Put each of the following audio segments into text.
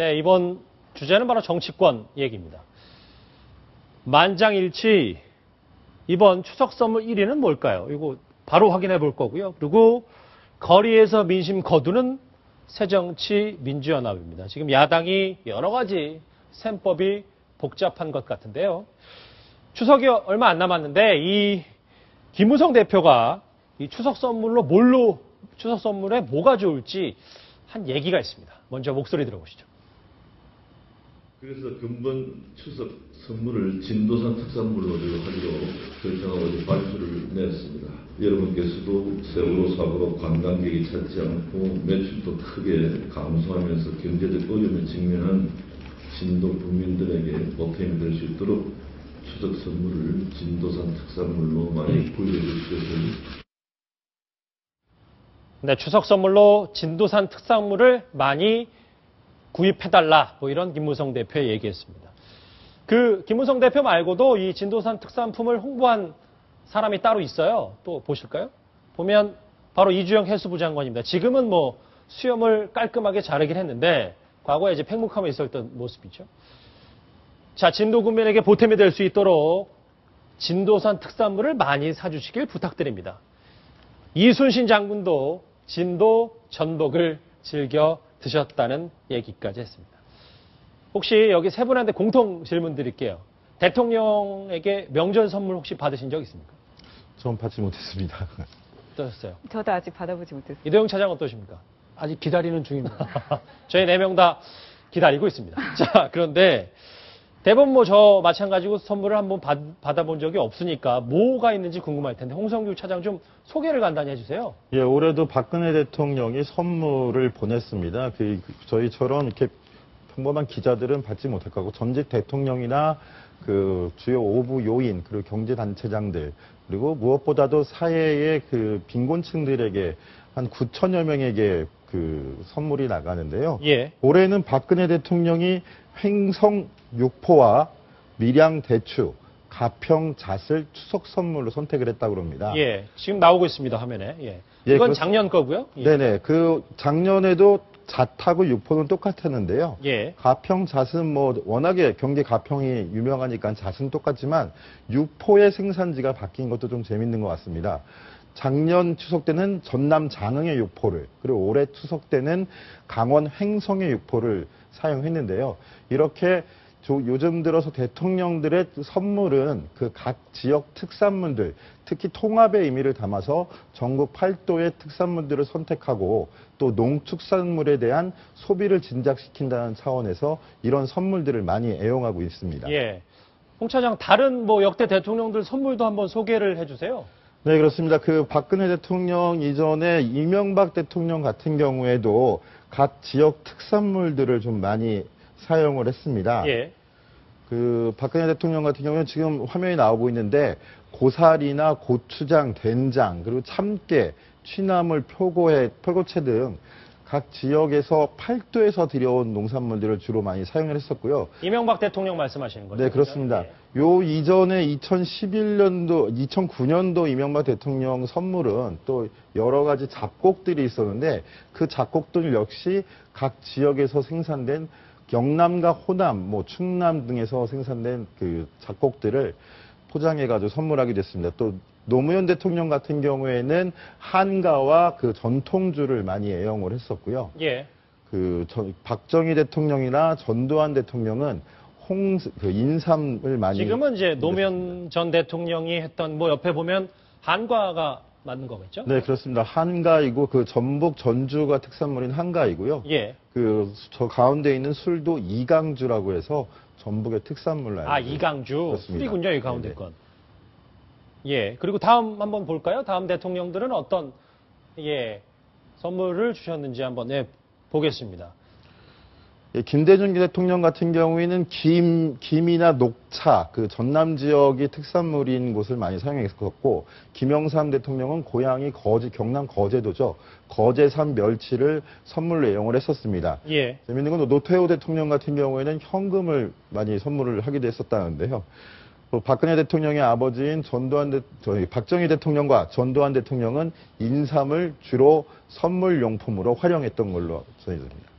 네, 이번 주제는 바로 정치권 얘기입니다. 만장일치 이번 추석 선물 1위는 뭘까요? 이거 바로 확인해 볼 거고요. 그리고 거리에서 민심 거두는 새정치민주연합입니다. 지금 야당이 여러 가지 셈법이 복잡한 것 같은데요. 추석이 얼마 안 남았는데 이 김무성 대표가 이 추석 선물에 뭐가 좋을지 한 얘기가 있습니다. 먼저 목소리 들어보시죠. 그래서 금번 추석 선물을 진도산 특산물로 하기로 결정하고 발표를 냈습니다. 여러분께서도 세월호 사고로 관광객이 찾지 않고 매출도 크게 감소하면서 경제적 어려움에 직면한 진도 국민들에게 보탬이 될 수 있도록 추석 선물을 진도산 특산물로 많이 구입해 주시겠습니다. 네, 추석 선물로 진도산 특산물을 많이 구입해달라, 뭐 이런 김무성 대표의 얘기였습니다. 그 김무성 대표 말고도 이 진도산 특산품을 홍보한 사람이 따로 있어요. 또 보실까요? 보면 바로 이주영 해수부 장관입니다. 지금은 뭐 수염을 깔끔하게 자르긴 했는데 과거에 이제 팽목함에 있었던 모습이죠. 자, 진도 국민에게 보탬이 될 수 있도록 진도산 특산물을 많이 사주시길 부탁드립니다. 이순신 장군도 진도 전복을 즐겨 드셨다는 얘기까지 했습니다. 혹시 여기 세 분한테 공통 질문 드릴게요. 대통령에게 명절 선물 혹시 받으신 적 있습니까? 전 받지 못했습니다. 어떠셨어요? 저도 아직 받아보지 못했어요. 이도영 차장 어떠십니까? 아직 기다리는 중입니다. 저희 4명 다 기다리고 있습니다. 자, 그런데 대부분 뭐 저 마찬가지고 선물을 한번 받아본 적이 없으니까 뭐가 있는지 궁금할 텐데 홍성규 차장 좀 소개를 간단히 해주세요. 예, 올해도 박근혜 대통령이 선물을 보냈습니다. 저희처럼 이렇게 평범한 기자들은 받지 못할 거고 전직 대통령이나 그 주요 5부 요인 그리고 경제단체장들 그리고 무엇보다도 사회의 그 빈곤층들에게 한 9천여 명에게 그 선물이 나가는데요. 예. 올해는 박근혜 대통령이 횡성 육포와 밀양 대추, 가평 잣을 추석 선물로 선택을 했다고 합니다. 예, 지금 나오고 있습니다, 화면에. 예. 예, 이건 작년 거고요. 예. 네네. 그 작년에도 잣하고 육포는 똑같았는데요. 예. 가평 잣은 뭐 워낙에 경기 가평이 유명하니까 잣은 똑같지만 육포의 생산지가 바뀐 것도 좀 재밌는 것 같습니다. 작년 추석 때는 전남 장흥의 육포를 그리고 올해 추석 때는 강원 횡성의 육포를 사용했는데요. 이렇게 요즘 들어서 대통령들의 선물은 그 각 지역 특산물들, 특히 통합의 의미를 담아서 전국 8도의 특산물들을 선택하고 또 농축산물에 대한 소비를 진작시킨다는 차원에서 이런 선물들을 많이 애용하고 있습니다. 예. 홍 차장, 다른 뭐 역대 대통령들 선물도 한번 소개를 해주세요. 네, 그렇습니다. 그 박근혜 대통령 이전에 이명박 대통령 같은 경우에도 각 지역 특산물들을 좀 많이 사용을 했습니다. 예. 그 박근혜 대통령 같은 경우는 지금 화면이 나오고 있는데 고사리나 고추장, 된장, 그리고 참깨, 취나물, 표고채 등 각 지역에서 8도에서 들여온 농산물들을 주로 많이 사용을 했었고요. 이명박 대통령 말씀하시는 거죠? 네, 그렇습니다. 예. 요 이전에 2011년도, 2009년도 이명박 대통령 선물은 또 여러 가지 잡곡들이 있었는데 그 잡곡들 역시 각 지역에서 생산된 경남과 호남, 뭐 충남 등에서 생산된 그 잡곡들을 포장해가지고 선물하게 됐습니다. 또 노무현 대통령 같은 경우에는 한가와 그 전통주를 많이 애용을 했었고요. 예. 박정희 대통령이나 전두환 대통령은 인삼을 많이. 지금은 이제 노무현 전 대통령이 했던 뭐 옆에 보면 한과가 맞는 거겠죠? 네, 그렇습니다. 한가이고 그 전북 전주가 특산물인 한가이고요. 예. 저 가운데 있는 술도 이강주라고 해서 전북의 특산물로 알고 있습니다. 이강주. 그렇습니다. 술이군요, 이 가운데 네네. 건. 예. 그리고 다음 한번 볼까요? 다음 대통령들은 어떤 선물을 주셨는지 한번 보겠습니다. 예, 김대중 대통령 같은 경우에는 김이나 녹차, 그 전남 지역이 특산물인 곳을 많이 사용했었고, 김영삼 대통령은 고향이 경남 거제도죠. 거제산 멸치를 선물로 애용을 했었습니다. 예. 재밌는 건 노태우 대통령 같은 경우에는 현금을 많이 선물을 하기도 했었다는데요. 박근혜 대통령의 아버지인 박정희 대통령과 전두환 대통령은 인삼을 주로 선물용품으로 활용했던 걸로 전해집니다.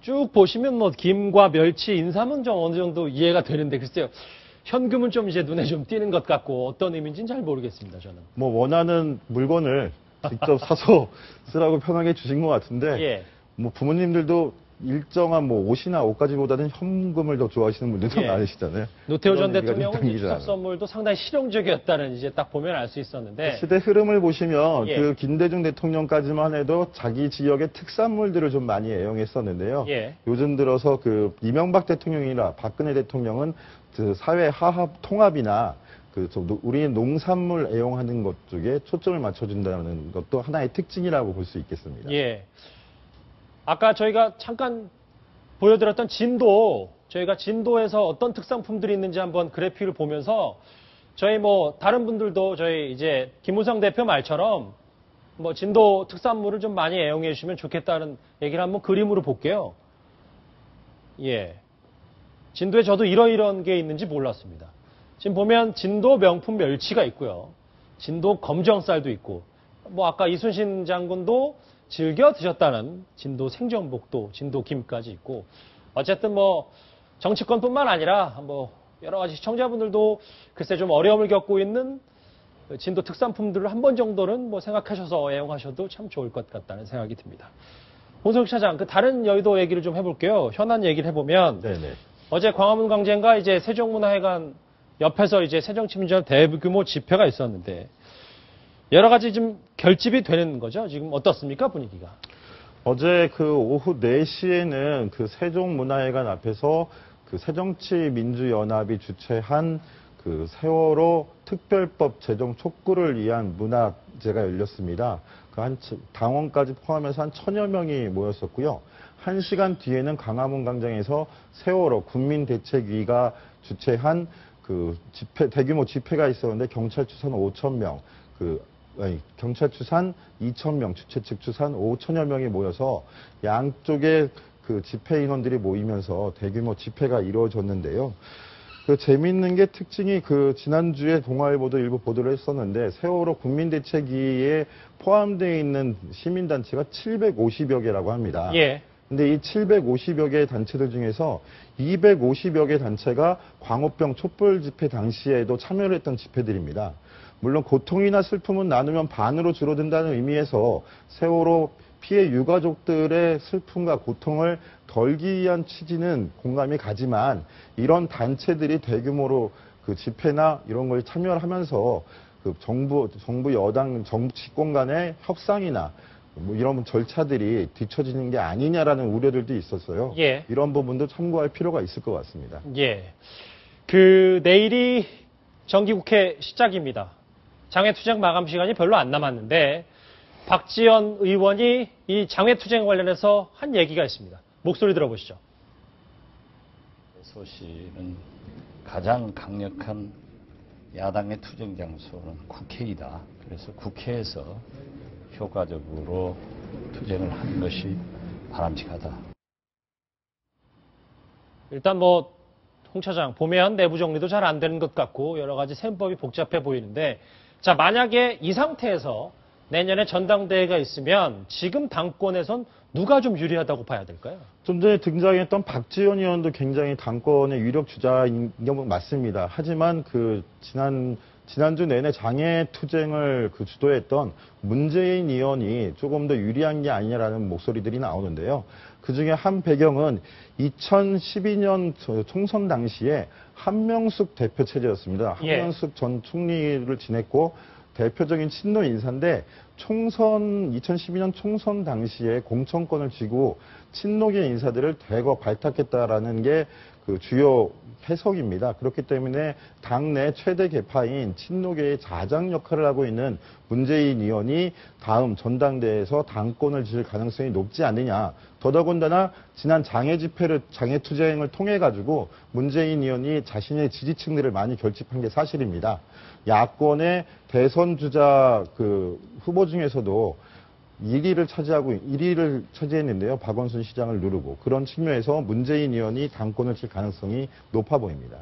쭉 보시면 뭐 김과 멸치, 인삼은 좀 어느 정도 이해가 되는데 글쎄요. 현금은 좀 이제 눈에 좀 띄는 것 같고 어떤 의미인지는 잘 모르겠습니다, 저는. 뭐 원하는 물건을 직접 사서 쓰라고 편하게 주신 것 같은데 예. 뭐 부모님들도 일정한 뭐 옷이나 옷가지보다는 현금을 더 좋아하시는 분들도 예. 많으시잖아요. 노태우 전 그런 얘기가 좀 대통령은 당기지 추석 않아요. 선물도 상당히 실용적이었다는 이제 딱 보면 알 수 있었는데. 시대 흐름을 보시면 예. 그 김대중 대통령까지만 해도 자기 지역의 특산물들을 좀 많이 애용했었는데요. 예. 요즘 들어서 그 이명박 대통령이나 박근혜 대통령은 그 사회 하합 통합이나 우리 농산물 애용하는 것 쪽에 초점을 맞춰준다는 것도 하나의 특징이라고 볼 수 있겠습니다. 예. 아까 저희가 잠깐 보여드렸던 진도, 저희가 진도에서 어떤 특산품들이 있는지 한번 그래픽을 보면서 저희 뭐 다른 분들도 저희 이제 김무성 대표 말처럼 뭐 진도 특산물을 좀 많이 애용해 주시면 좋겠다는 얘기를 한번 그림으로 볼게요. 예. 진도에 저도 이런 게 있는지 몰랐습니다. 지금 보면 진도 명품 멸치가 있고요. 진도 검정쌀도 있고, 뭐 아까 이순신 장군도 즐겨 드셨다는 진도 생전복도, 진도 김까지 있고, 어쨌든 뭐 정치권뿐만 아니라 뭐 여러 가지 시청자분들도 글쎄 좀 어려움을 겪고 있는 진도 특산품들을 한 번 정도는 뭐 생각하셔서 애용하셔도 참 좋을 것 같다는 생각이 듭니다. 홍성욱 차장, 그 다른 여의도 얘기를 좀 해볼게요. 현안 얘기를 해보면 네네. 어제 광화문 광장과 이제 세종문화회관 옆에서 이제 새정치민주화 대규모 집회가 있었는데 여러 가지 좀 결집이 되는 거죠. 지금 어떻습니까, 분위기가? 어제 그 오후 4시에는 그 세종문화회관 앞에서 그 새정치민주연합이 주최한 그 세월호 특별법 제정 촉구를 위한 문화제가 열렸습니다. 그 당원까지 포함해서 한 1000여 명이 모였었고요. 1시간 뒤에는 강화문 광장에서 세월호 국민대책위가 주최한 그 대규모 집회가 있었는데 경찰 추산 5,000명, 경찰 추산 2,000명, 주최 측 추산 5천여 명이 모여서 양쪽에 그 집회 인원들이 모이면서 대규모 집회가 이루어졌는데요. 그 재미있는 게 특징이 그 지난주에 동아일보도 일부 보도를 했었는데 세월호 국민대책위에 포함되어 있는 시민단체가 750여 개라고 합니다. 예. 근데 이 750여 개의 단체들 중에서 250여 개 단체가 광우병 촛불 집회 당시에도 참여를 했던 집회들입니다. 물론 고통이나 슬픔은 나누면 반으로 줄어든다는 의미에서 세월호 피해 유가족들의 슬픔과 고통을 덜기 위한 취지는 공감이 가지만 이런 단체들이 대규모로 그 집회나 이런 걸 참여를 하면서 그 정부 여당 정치권 간의 협상이나 뭐 이런 절차들이 뒤처지는 게 아니냐라는 우려들도 있었어요. 예. 이런 부분도 참고할 필요가 있을 것 같습니다. 예. 그 내일이 정기국회 시작입니다. 장외투쟁 마감 시간이 별로 안 남았는데 박지원 의원이 이 장외투쟁 관련해서 한 얘기가 있습니다. 목소리 들어보시죠. 소시는 가장 강력한 야당의 투쟁 장소는 국회이다. 그래서 국회에서 효과적으로 투쟁을 하는 것이 바람직하다. 일단 뭐 홍 차장 보면 내부 정리도 잘 안 되는 것 같고 여러 가지 셈법이 복잡해 보이는데 자 만약에 이 상태에서 내년에 전당대회가 있으면 지금 당권에선 누가 좀 유리하다고 봐야 될까요? 좀 전에 등장했던 박지원 의원도 굉장히 당권의 유력 주자인 건 맞습니다. 하지만 그 지난주 내내 장애 투쟁을 그 주도했던 문재인 의원이 조금 더 유리한 게 아니냐라는 목소리들이 나오는데요. 그 중에 한 배경은 2012년 총선 당시에 한명숙 대표 체제였습니다. 예. 한명숙 전 총리를 지냈고 대표적인 친노 인사인데 2012년 총선 당시에 공천권을 쥐고 친노계 인사들을 대거 발탁했다라는 게 그 주요 해석입니다. 그렇기 때문에 당내 최대 계파인 친노계의 자장 역할을 하고 있는 문재인 의원이 다음 전당대회에서 당권을 질 가능성이 높지 않느냐. 더더군다나 지난 장애 투쟁을 통해 가지고 문재인 의원이 자신의 지지층들을 많이 결집한 게 사실입니다. 야권의 대선 주자 그 후보 중에서도 1위를 차지했는데요. 박원순 시장을 누르고 그런 측면에서 문재인 의원이 당권을 칠 가능성이 높아 보입니다.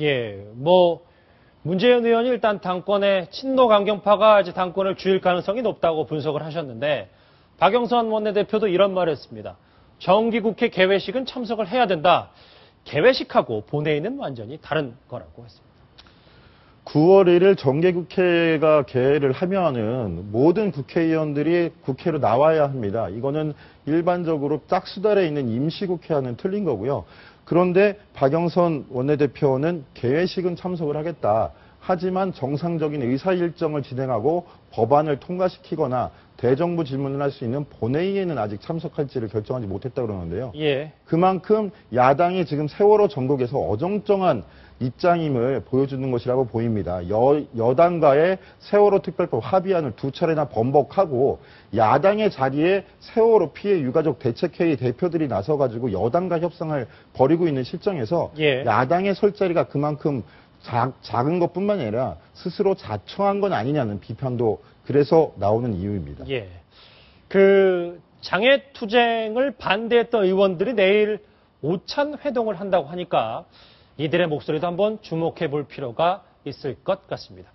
예, 뭐 문재인 의원이 일단 당권의 친노 강경파가 이제 당권을 쥘 가능성이 높다고 분석을 하셨는데 박영선 원내대표도 이런 말을 했습니다. 정기국회 개회식은 참석을 해야 된다. 개회식하고 본회의는 완전히 다른 거라고 했습니다. 9월 1일 정기국회가 개회를 하면은 모든 국회의원들이 국회로 나와야 합니다. 이거는 일반적으로 짝수달에 있는 임시국회와는 틀린 거고요. 그런데 박영선 원내대표는 개회식은 참석을 하겠다. 하지만 정상적인 의사 일정을 진행하고 법안을 통과시키거나 대정부 질문을 할 수 있는 본회의에는 아직 참석할지를 결정하지 못했다고 그러는데요. 예. 그만큼 야당이 지금 세월호 전국에서 어정쩡한 입장임을 보여주는 것이라고 보입니다. 여당과의 세월호 특별법 합의안을 2차례나 번복하고 야당의 자리에 세월호 피해 유가족 대책회의 대표들이 나서가지고 여당과 협상을 벌이고 있는 실정에서 예. 야당의 설 자리가 그만큼 작은 것뿐만 아니라 스스로 자초한 건 아니냐는 비판도 그래서 나오는 이유입니다. 예. 그 장애 투쟁을 반대했던 의원들이 내일 오찬 회동을 한다고 하니까 이들의 목소리도 한번 주목해 볼 필요가 있을 것 같습니다.